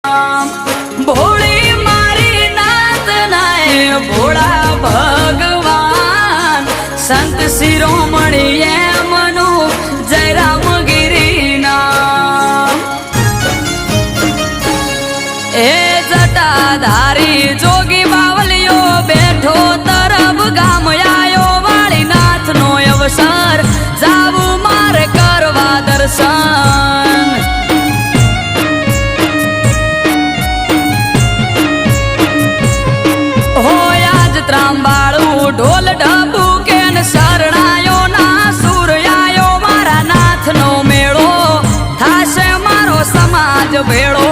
ભોળી મારી નાત નાય ભોળા ભગવાન સંત શિરોમણી મનુ જયરામ ગિરીના એ જટાધારી જોગી બાવલિયો બેઠો તરફ ગામ આયો વાળીનાથ નો અવસર જાવું મારે કરવા દર્શન ત્રાંબાળું ઢોલ ઢબુ કેન શરણાયો ના સુરયાયો મારા નાથ નો મેળો થાશે મારો સમાજ ભેળો